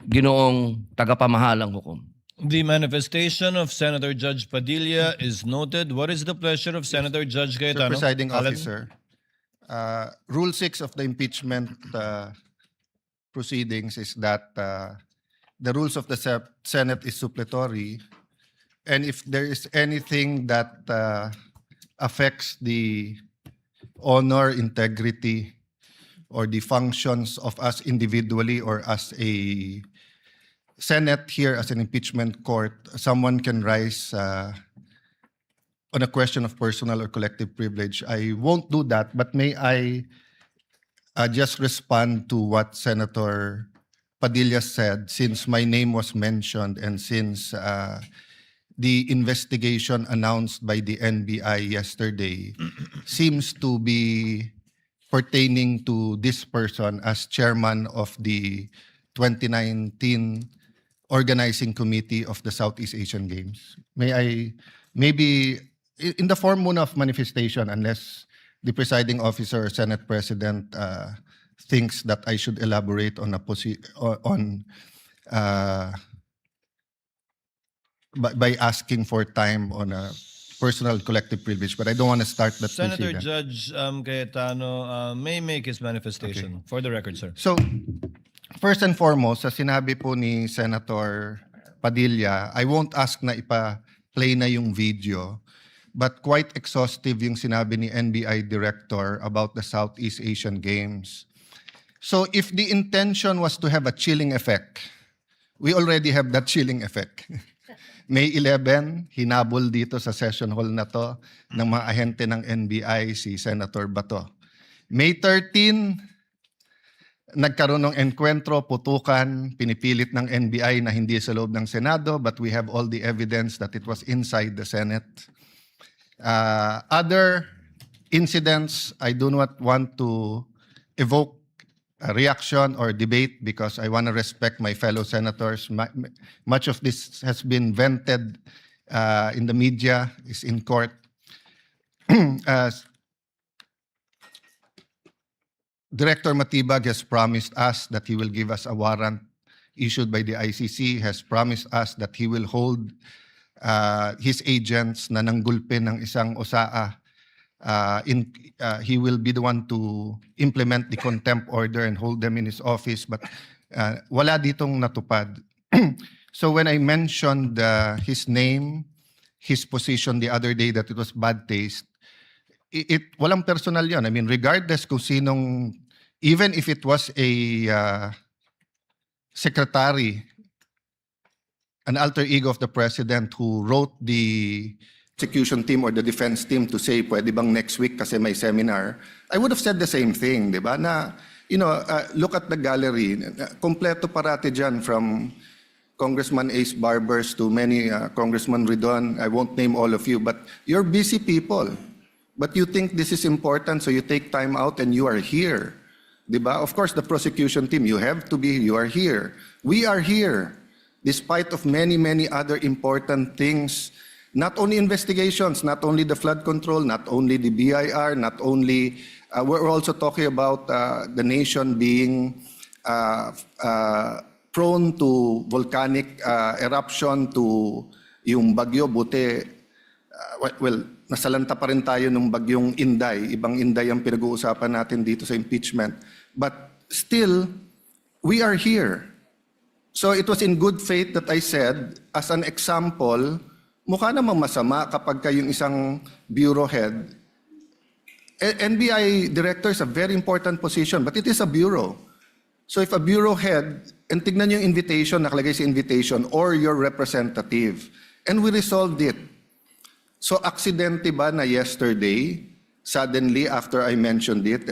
Ginoong tagapamahalang hukom. The manifestation of Senator Judge Padilla is noted. What is the pleasure of Senator Judge Mr. Cayetano? Presiding Alan? Officer, Rule 6 of the impeachment proceedings is that the rules of the Senate is suppletory, and if there is anything that affects the honor, integrity, or the functions of us individually or as a Senate here as an impeachment court, someone can rise on a question of personal or collective privilege. I won't do that, but may I just respond to what Senator Padilla said, since my name was mentioned and since the investigation announced by the NBI yesterday seems to be pertaining to this person as chairman of the 2019 Organizing Committee of the Southeast Asian Games. May I, maybe in the form muna of manifestation, unless the presiding officer or Senate President thinks that I should elaborate on by asking for time on a personal collective privilege, but I don't want to start that. Senator procedure. Judge Cayetano may make his manifestation. For the record, sir. So, first and foremost, sa sinabi po ni Senator Padilla, I won't ask na ipa-play na yung video, but quite exhaustive yung sinabi ni NBI Director about the Southeast Asian Games. So if the intention was to have a chilling effect, we already have that chilling effect. May 11, hinabol dito sa session hall na to ng mga ahente ng NBI si Senator Bato. May 13, nagkaroon ng enkwentro, putukan, pinipilit ng NBI na hindi sa loob ng Senado, but we have all the evidence that it was inside the Senate. Other incidents, I do not want to evoke a reaction or debate because I want to respect my fellow senators. Much of this has been vented in the media, is in court. Director Matibag has promised us that he will give us a warrant issued by the ICC, has promised us that he will hold his agents na nanggulpi ng isang OSAA. He will be the one to implement the contempt order and hold them in his office, but wala ditong natupad. So when I mentioned his name, his position the other day that it was bad taste, walang personal yun. I mean, regardless kung sinong, even if it was a secretary, an alter ego of the president who wrote the execution team or the defense team to say, pwede bang next week kasi may seminar, I would have said the same thing, di ba? Na, look at the gallery. Kompleto parati dyan from Congressman Ace Barbers to many Congressman Ridon. I won't name all of you, but you're busy people. But you think this is important, so you take time out and you are here. Diba? Of course, the prosecution team, you have to be, you are here. We are here, despite of many, many other important things. Not only investigations, not only the flood control, not only the BIR, not only, we're also talking about the nation being prone to volcanic eruption, to yung bagyo, buti, well, nasalanta pa rin tayo ng bagyong Inday. Ibang Inday ang pinag-uusapan natin dito sa impeachment. But still, we are here. So it was in good faith that I said, as an example, mukha namang masama kapag kayong isang bureau head. NBI director is a very important position, but it is a bureau. So if a bureau head, and tignan yung invitation, nakalagay sa invitation, or your representative, and we resolved it. So, aksidente ba na yesterday, suddenly after I mentioned it,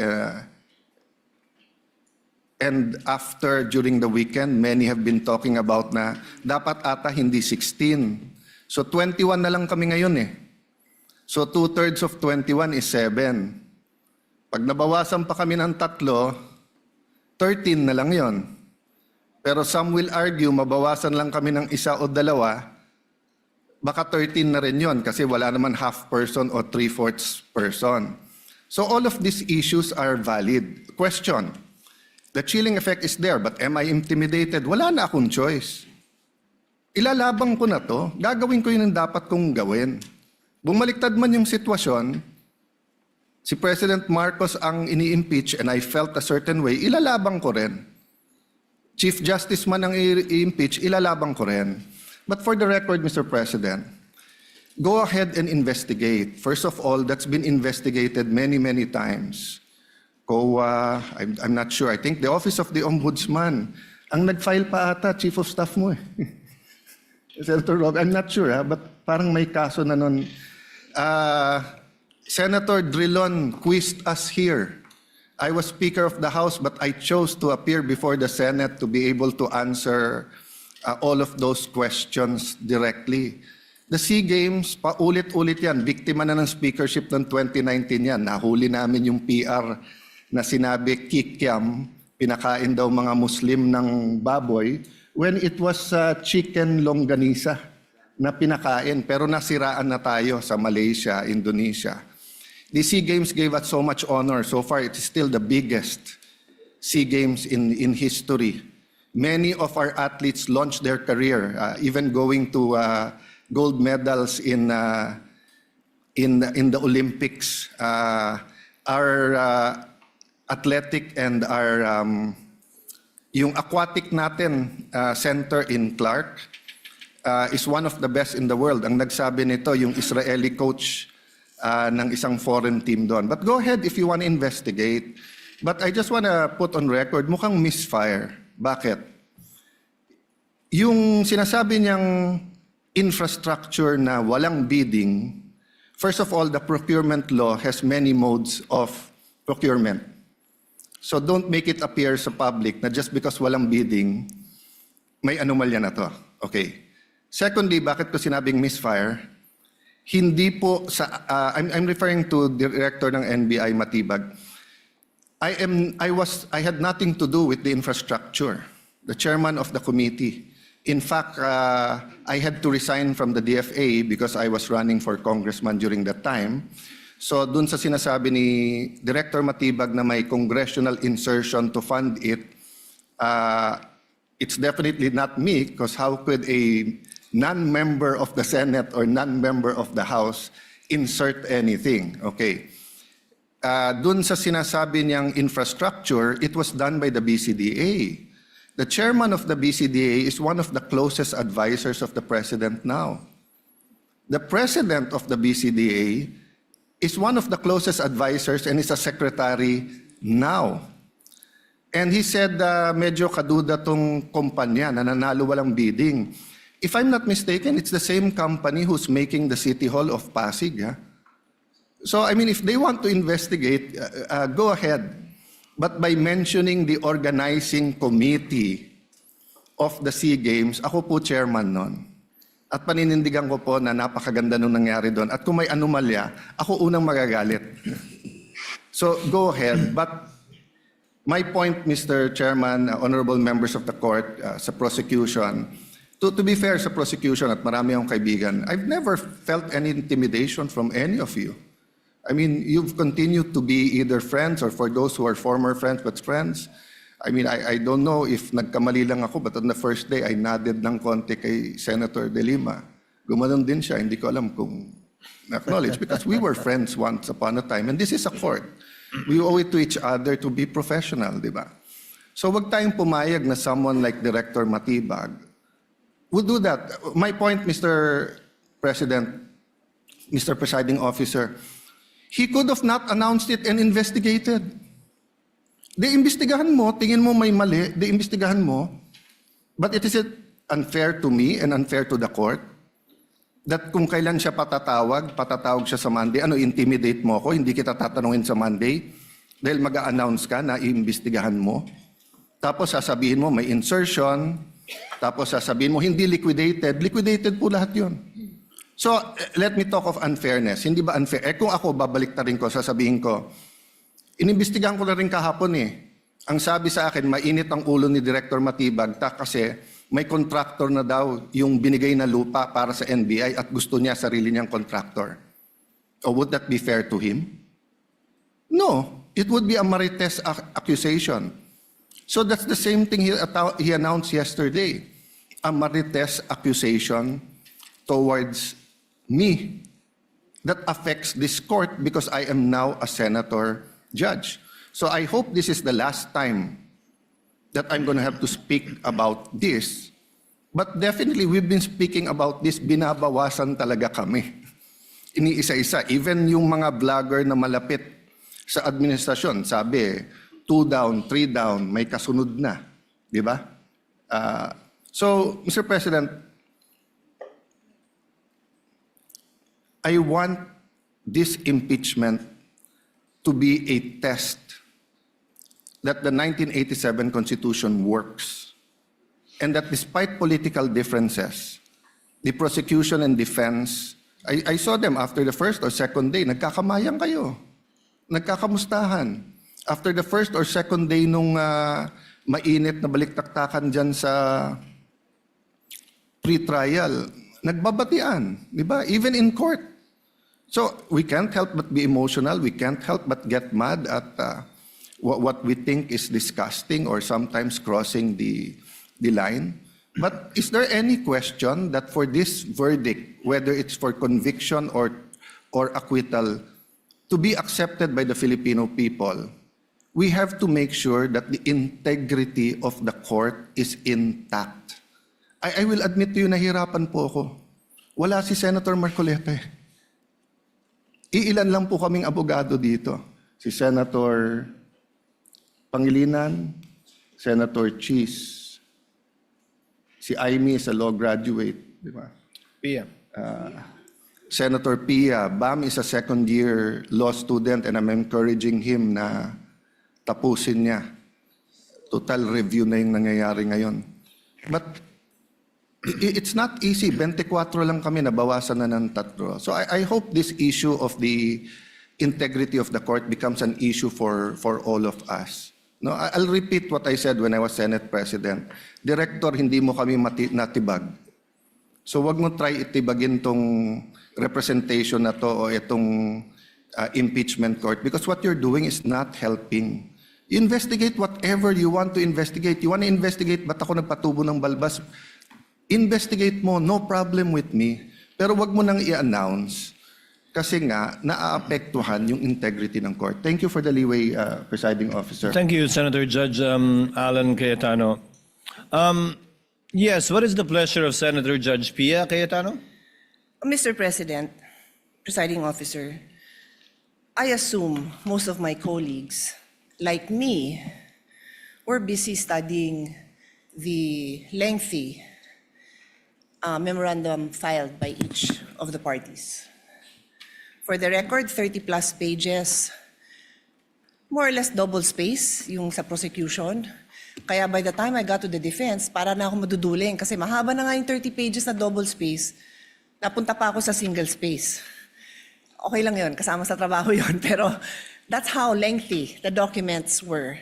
and after during the weekend, many have been talking about na dapat ata hindi 16. So, 21 na lang kami ngayon eh. So, 2/3 of 21 is 7. Pag nabawasan pa kami ng 3, 13 na lang yon. Pero some will argue, mabawasan lang kami ng 1 o 2, baka 13 na rin yun kasi wala naman half person o 3/4 person. So all of these issues are valid. Question, The chilling effect is there, but am I intimidated? Wala na akong choice. Ilalabang ko na to. Gagawin ko yun ang dapat kong gawin. Bumaliktad man yung sitwasyon, si President Marcos ang ini-impeach and I felt a certain way, ilalabang ko rin. Chief Justice man ang i-impeach, ilalabang ko rin. But for the record, Mr. President, go ahead and investigate. First of all, that's been investigated many, many times. COA, I'm not sure. I think the Office of the Ombudsman, ang nag-file pa ata, Chief of Staff mo eh. Senator Rob, I'm not sure but parang may kaso na nun. Senator Drilon quizzed us here. I was Speaker of the House, but I chose to appear before the Senate to be able to answer all of those questions directly. The SEA Games, paulit-ulit yan. Biktima na ng speakership ng 2019 yan. Nahuli namin yung PR na sinabi kikiam, pinakain daw mga Muslim ng baboy, when it was chicken longganisa na pinakain. Pero nasiraan na tayo sa Malaysia, Indonesia. The SEA Games gave us so much honor. So far, it is still the biggest SEA Games in history. Many of our athletes launched their career, even going to gold medals in the Olympics. Our athletic and our yung aquatic natin center in Clark is one of the best in the world. Ang nagsabi nito yung Israeli coach ng isang foreign team doon. But go ahead if you want to investigate. But I just want to put on record, mukhang misfire. Bakit? Yung sinasabi niyang infrastructure na walang bidding, first of all, the procurement law has many modes of procurement. So don't make it appear sa public na just because walang bidding, may anomalya na to. Okay. Secondly, bakit ko sinabing misfire? Hindi po sa I'm referring to Director ng NBI Matibag. I had nothing to do with the infrastructure. The chairman of the committee. In fact, I had to resign from the DFA because I was running for congressman during that time. So dun sa sinasabi ni Director Matibag na may congressional insertion to fund it, it's definitely not me because how could a non-member of the Senate or non-member of the House insert anything? Okay. Dun sa sinasabi niyang infrastructure, it was done by the BCDA. The chairman of the BCDA is one of the closest advisors of the president now. The president of the BCDA is one of the closest advisors and is a secretary now. And he said, medyo kaduda tong kumpanya na nanalo walang bidding. If I'm not mistaken, it's the same company who's making the City Hall of Pasig. So, I mean, if they want to investigate, go ahead. But by mentioning the organizing committee of the SEA Games, ako po chairman nun. At paninindigan ko po na napakaganda nung nangyari doon. At kung may anomalya, ako unang magagalit. So go ahead. But my point, Mr. Chairman, honorable members of the court, sa prosecution, to be fair sa prosecution at marami akong kaibigan, I've never felt any intimidation from any of you. I mean, you've continued to be either friends or for those who are former friends but friends. I mean, I don't know if nagkamali lang ako but on the first day, I nodded ng konti kay Senator De Lima. Gumanon din siya, hindi ko alam kung na-acknowledge because we were friends once upon a time and this is a court. We owe it to each other to be professional, di ba? So wag tayong pumayag na someone like Director Matibag would do that. My point, Mr. President, Mr. Presiding Officer, he could have not announced it and investigated. Imbestigahan mo, tingin mo may mali, imbestigahan mo. But it is unfair to me and unfair to the court that kung kailan siya patatawag siya sa Monday, intimidate mo ako, hindi kita tatanungin sa Monday dahil mag-a-announce ka na iimbestigahan mo. Tapos sasabihin mo may insertion, tapos sasabihin mo hindi liquidated po lahat yun. So, let me talk of unfairness. Hindi ba unfair? Kung ako, babalik na rin ko, sasabihin ko, inimbestigahan ko na rin kahapon Ang sabi sa akin, mainit ang ulo ni Director Matibag kasi may contractor na daw yung binigay na lupa para sa NBI at gusto niya sarili niyang contractor. Or would that be fair to him? No. It would be a marites accusation. So that's the same thing he announced yesterday. A Marites accusation towards me that affects this court because I am now a senator judge. So I hope this is the last time that I'm going to have to speak about this. But definitely, we've been speaking about this, binabawasan talaga kami. Iniisa-isa. Even yung mga vlogger na malapit sa administrasyon, sabi, 2 down, 3 down, may kasunod na. Di ba? So, Mr. President, I want this impeachment to be a test that the 1987 Constitution works, and that despite political differences, the prosecution and defense, I saw them after the first or second day, nagkakamayang kayo, nagkakamustahan. After the first or second day nung mainit na baliktaktakan dyan sa pre-trial, nagbabatian, di ba? Even in court. So we can't help but be emotional. We can't help but get mad at what we think is disgusting or sometimes crossing the line. But is there any question that for this verdict, whether it's for conviction or acquittal, to be accepted by the Filipino people, we have to make sure that the integrity of the court is intact. I will admit to you, nahirapan po ako. Wala si Senator Marcoleta. Iilan lang po kaming abogado dito. Si Senator Pangilinan, Senator Cheese, si Aimee is a law graduate, di ba? Pia. Senator Pia, Bam is a second-year law student and I'm encouraging him na tapusin niya. Total review na yung nangyayari ngayon. But it's not easy. 24 lang kami, nabawasan na ng 3. So I hope this issue of the integrity of the court becomes an issue for all of us. No, I'll repeat what I said when I was Senate President. Director, hindi mo kami natibag. So wag mo try itibagin tong representation na to o itong impeachment court because what you're doing is not helping. Investigate whatever you want to investigate. You want to investigate ba't ako nagpatubo ng balbas? Investigate mo, no problem with me. Pero wag mo nang i-announce kasi nga naaapektuhan yung integrity ng court. Thank you for the leeway, Presiding Officer. Thank you, Senator Judge Alan Cayetano. Yes, what is the pleasure of Senator Judge Pia Cayetano? Mr. President, Presiding Officer, I assume most of my colleagues, like me, were busy studying the lengthy memorandum filed by each of the parties. For the record, 30-plus pages, more or less double space yung sa prosecution. Kaya by the time I got to the defense, para na ako maduduling kasi mahaba na nga yung 30 pages na double space. Napunta pa ako sa single space. Okay lang yun, kasama sa trabaho yun. Pero that's how lengthy the documents were.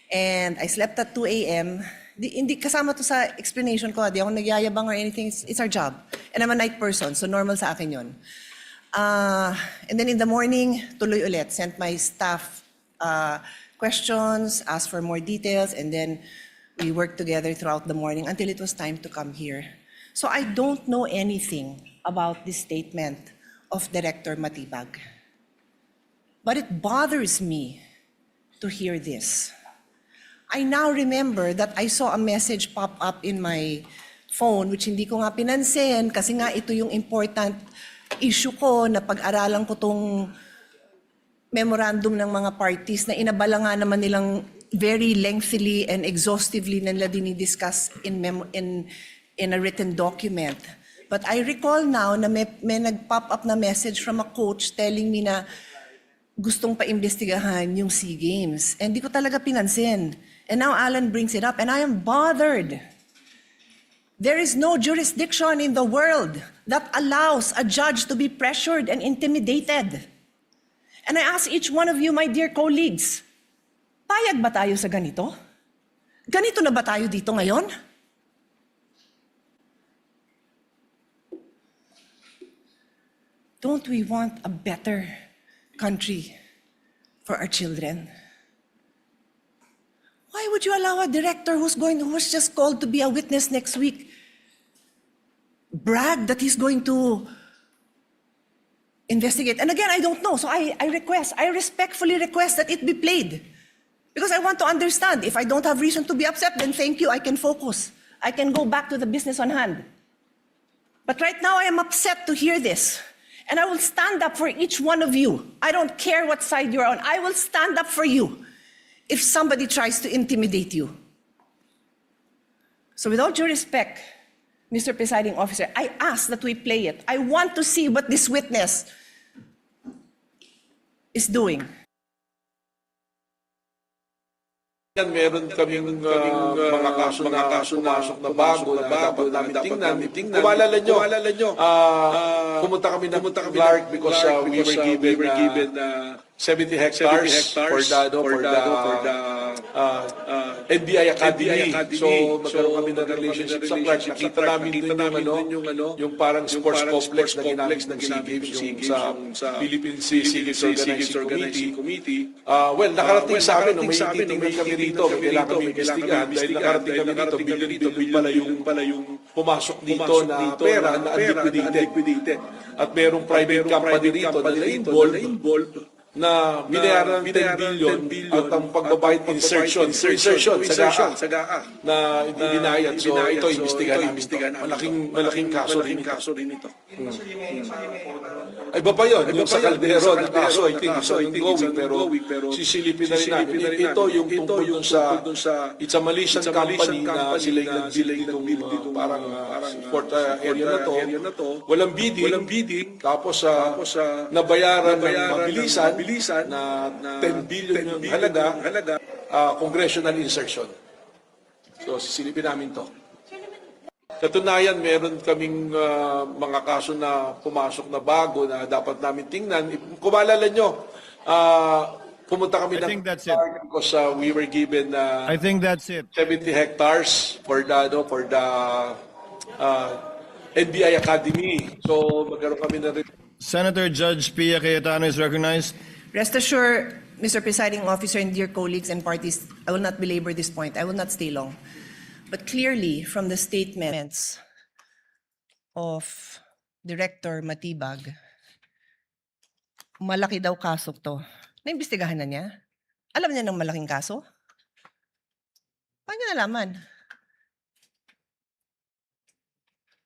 And I slept at 2 a.m. Hindi kasama to sa explanation ko. Di ako nagyayabang or anything. It's our job. And I'm a night person, so normal sa akin yun. And then in the morning, tuloy ulit. Sent my staff questions, asked for more details, and then we worked together throughout the morning until it was time to come here. So I don't know anything about this statement of Director Matibag. But it bothers me to hear this. I now remember that I saw a message pop up in my phone which hindi ko nga pinansin kasi nga ito yung important issue ko na pag-aralan ko tong memorandum ng mga parties na inabala nga naman nilang very lengthily and exhaustively nila dinidiscuss in a written document. But I recall now na may nag-pop up na message from a coach telling me na gustong paimbestigahan yung SEA Games. And di ko talaga pinansin. And now Alan brings it up and I am bothered. There is no jurisdiction in the world that allows a judge to be pressured and intimidated. And I ask each one of you, my dear colleagues, payag ba tayo sa ganito? Ganito na ba tayo dito ngayon? Don't we want a better country for our children? Why would you allow a director who's just called to be a witness next week brag that he's going to investigate? And again, I don't know. So I respectfully request that it be played. Because I want to understand. If I don't have reason to be upset, then thank you, I can focus. I can go back to the business on hand. But right now, I am upset to hear this. And I will stand up for each one of you. I don't care what side you're on. I will stand up for you if somebody tries to intimidate you. So with all due respect, Mr. Presiding Officer, I ask that we play it. I want to see what this witness is doing. Yan, meron kaming mga kaso na pumasok na bago na dapat namin tingnan. Kung maalala nyo, pumunta kami ng Clark because we were given 70 hectares for the NBI Academy. So, magkaroon kami ng relationship sa Clark. Nakita namin yung parang sports complex na ginamit ng SEA Games yung sa Philippine Sea Games Organizing Committee. Well, nakarating sa amin, may titingnan kami rito, may kailangan kami investigahan. Dahil nakarating kami dito, billion pala yung pumasok dito na pera na unliquidated. At merong private company dito na na-involved na binayaran ng 10 billion at ang pagbabayad insertion sa GAA na hindi dinayad. So ito, imbestigahan namin. Malaking kaso rin ito. Ay, iba pa yun. Yung sa Caldero na kaso, I think, isa ongoing, pero sisilipin na rin namin. Ito yung tungkol dun sa It's a Malaysian company na sila yung nag-build dito parang port area na to. Walang bidding. Tapos nabayaran ng mabilisan na 10 billion yung halaga, congressional insertion. So, sisilipin namin to. Katunayan, meron kaming mga kaso na pumasok na bago na dapat namin tingnan. Kung maalala nyo, pumunta kami I think that's it. because we were given I think that's it. 70 hectares for the NBI Academy. So, magkaroon kami na rin. Senator Judge Pia Cayetano is recognized. Rest assured, Mr. Presiding Officer and dear colleagues and parties, I will not belabor this point. I will not stay long. But clearly, from the statements of Director Matibag, malaki daw kaso to. Naimbestigahan na niya? Alam niya ng malaking kaso? Paano niya nalaman?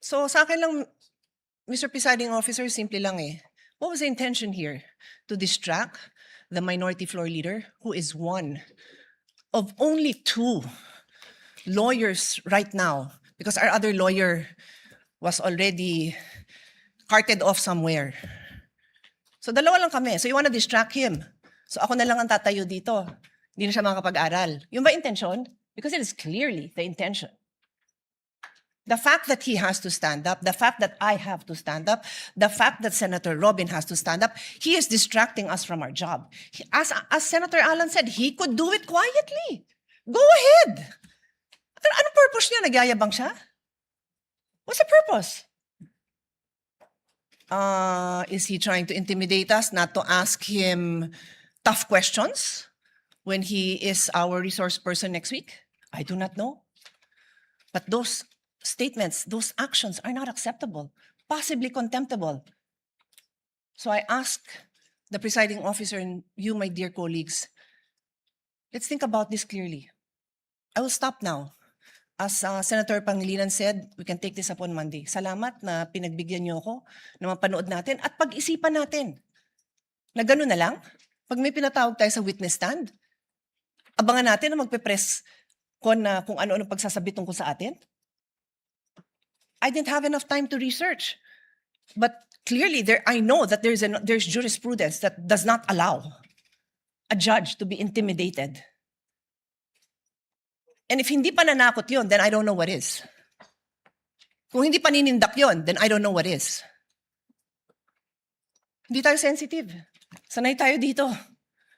So sa akin lang, Mr. Presiding Officer, simple lang eh. What was the intention here? To distract the minority floor leader, who is one of only two lawyers right now, because our other lawyer was already carted off somewhere. So dalawa lang kami. So you wanna distract him. So ako na lang ang tatayo dito. Hindi na siya makakapag-aral. Yung ba intention? Because it is clearly the intention. The fact that he has to stand up, the fact that I have to stand up, the fact that Senator Robin has to stand up, he is distracting us from our job. As Senator Alan said, he could do it quietly. Go ahead. Anong purpose niya? Nagyayabang siya? What's the purpose? Is he trying to intimidate us not to ask him tough questions when he is our resource person next week? I do not know. But those statements, those actions are not acceptable, possibly contemptible. So I ask the presiding officer and you, my dear colleagues, let's think about this clearly. I will stop now. As Senator Pangilinan said, we can take this up on Monday. Salamat na pinagbigyan niyo ako na mapanood natin at pag-isipan natin. Na gano'n na lang, pag may pinatawag tayo sa witness stand, abangan natin na magpe-press kung ano-ano pagsasabi tungkol sa atin. I didn't have enough time to research. But clearly, I know that there's jurisprudence that does not allow a judge to be intimidated. And if hindi pa nanakot yun, then I don't know what is. Kung hindi pa ninindak yun, then I don't know what is. Hindi tayo sensitive. Sanay tayo dito.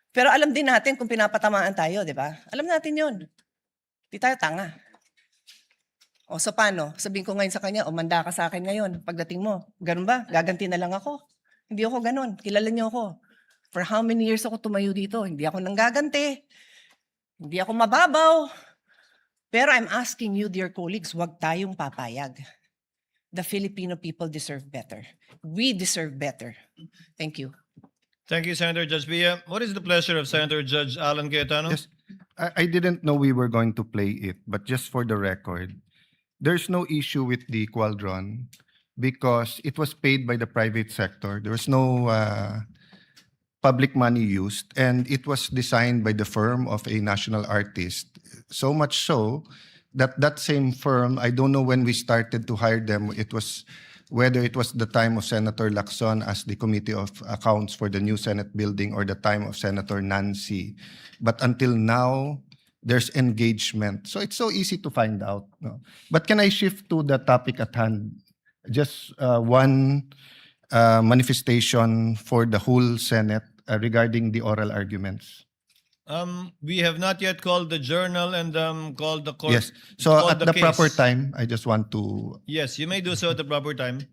Pero alam din natin kung pinapatamaan tayo, di ba? Alam natin yun. Hindi tayo tanga. O so paano? Sabihin ko ngayon sa kanya, manda ka sa akin ngayon. Pagdating mo, ganun ba? Gaganti na lang ako. Hindi ako ganun. Kilala niyo ako. For how many years ako tumayo dito? Hindi ako nanggaganti. Hindi ako mababaw. Pero I'm asking you, dear colleagues, wag tayong papayag. The Filipino people deserve better. We deserve better. Thank you. Thank you, Senator Judge Villa. What is the pleasure of Senator Judge Alan Cayetano? Yes, I didn't know we were going to play it, but just for the record, there's no issue with the Qualdron because it was paid by the private sector. There was no public money used, and it was designed by the firm of a national artist. So much so that that same firm, I don't know when we started to hire them, whether it was the time of Senator Lacson as the Committee of Accounts for the new Senate building or the time of Senator Nancy. But until now, there's engagement. So it's so easy to find out. No? But can I shift to the topic at hand? Just one manifestation for the whole Senate regarding the oral arguments. We have not yet called the journal and called the court. Yes. So called at the proper case. time, I just want to Yes, you may do so at the proper time.